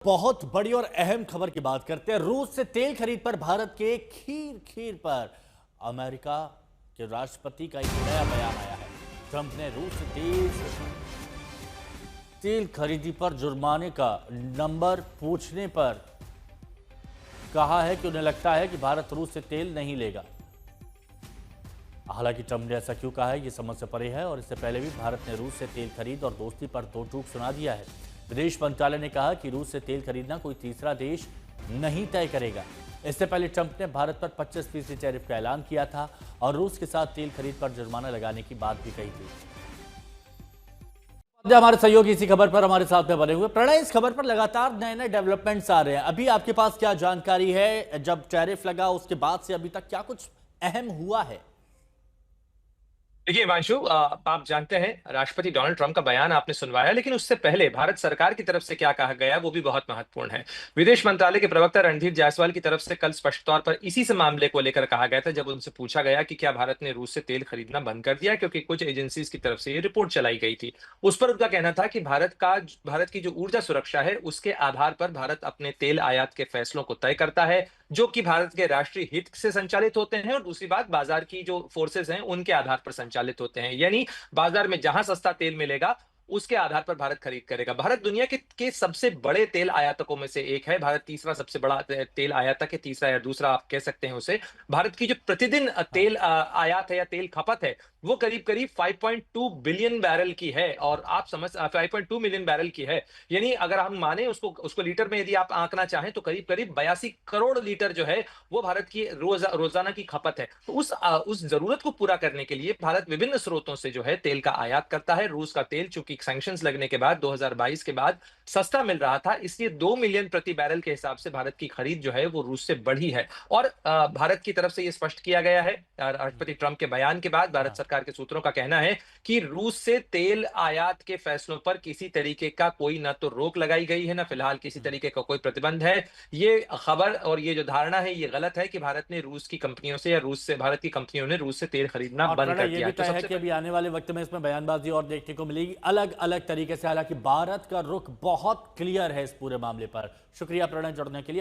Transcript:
बहुत बड़ी और अहम खबर की बात करते हैं। रूस से तेल खरीद पर भारत के खीर पर अमेरिका के राष्ट्रपति का एक नया बयान आया है। ट्रंप ने रूस से तेल खरीदी पर जुर्माने का नंबर पूछने पर कहा है कि उन्हें लगता है कि भारत रूस से तेल नहीं लेगा। हालांकि ट्रंप ने ऐसा क्यों कहा है, ये समझ से परे है और इससे पहले भी भारत ने रूस से तेल खरीद और दोस्ती पर दो टूक सुना दिया है। विदेश मंत्रालय ने कहा कि रूस से तेल खरीदना कोई तीसरा देश नहीं तय करेगा। इससे पहले ट्रंप ने भारत पर 25% टैरिफ का ऐलान किया था और रूस के साथ तेल खरीद पर जुर्माना लगाने की बात भी कही थी। हमारे सहयोगी इसी खबर पर हमारे साथ में बने हुए प्रणय, इस खबर पर लगातार नए नए डेवलपमेंट्स आ रहे हैं। अभी आपके पास क्या जानकारी है? जब टैरिफ लगा उसके बाद से अभी तक क्या कुछ अहम हुआ है? देखिए हिमांशु, आप जानते हैं राष्ट्रपति डोनाल्ड ट्रंप का बयान आपने सुनवाया, लेकिन उससे पहले भारत सरकार की तरफ से क्या कहा गया वो भी बहुत महत्वपूर्ण है। विदेश मंत्रालय के प्रवक्ता रणधीर जायसवाल की तरफ से कल स्पष्ट तौर पर इसी से मामले को लेकर कहा गया था, जब उनसे पूछा गया कि क्या भारत ने रूस से तेल खरीदना बंद कर दिया, क्योंकि कुछ एजेंसीज की तरफ से ये रिपोर्ट चलाई गई थी। उस पर उनका कहना था कि भारत की जो ऊर्जा सुरक्षा है उसके आधार पर भारत अपने तेल आयात के फैसलों को तय करता है, जो कि भारत के राष्ट्रीय हित से संचालित होते हैं, और दूसरी बात बाजार की जो फोर्सेस हैं उनके आधार पर संचालित होते हैं। यानी बाजार में जहां सस्ता तेल मिलेगा उसके आधार पर भारत खरीद करेगा। भारत दुनिया के सबसे बड़े तेल आयातकों में से एक है। भारत तीसरा सबसे बड़ा तेल आयातक है, तीसरा या दूसरा आप कह सकते हैं उसे। भारत की जो प्रतिदिन तेल आयात है या तेल खपत है वो करीब करीब 5.2 बिलियन बैरल की है, और आप समझ 5.2 मिलियन बैरल की है। यानी अगर हम माने उसको उसको लीटर में यदि आप आंकना चाहें तो करीब करीब 82 करोड़ लीटर जो है वो भारत की रोजाना की खपत है। तो उस जरूरत को पूरा करने के लिए भारत विभिन्न स्रोतों से जो है तेल का आयात करता है। रूस का तेल चूंकि सैंक्शंस लगने के बाद 2022 के बाद सस्ता मिल रहा था, इसलिए 2 मिलियन प्रति बैरल के हिसाब से भारत की खरीद जो है वो रूस से बढ़ी है। और भारत की तरफ से ये स्पष्ट किया गया है राष्ट्रपति ट्रंप के बयान के बाद। भारत सरकार के सूत्रों का कहना है कि रूस से तेल आयात के फैसलों पर किसी तरीके का कोई ना तो रोक लगाई गई है, ना फिलहाल किसी तरीके का कोई प्रतिबंध है। ये खबर और ये जो धारणा है ये गलत है कि भारत ने रूस की कंपनियों से या भारत की कंपनियों ने रूस से तेल खरीदना और बंद कर प्रणय, ये दिया भी है। तो तय है कि अभी आने वाले वक्त में इसमें बयानबाजी और देखने को मिलेगी अलग अलग तरीके से। हालांकि भारत का रुख बहुत क्लियर है इस पूरे मामले पर। शुक्रिया प्रणय जुड़ने के लिए।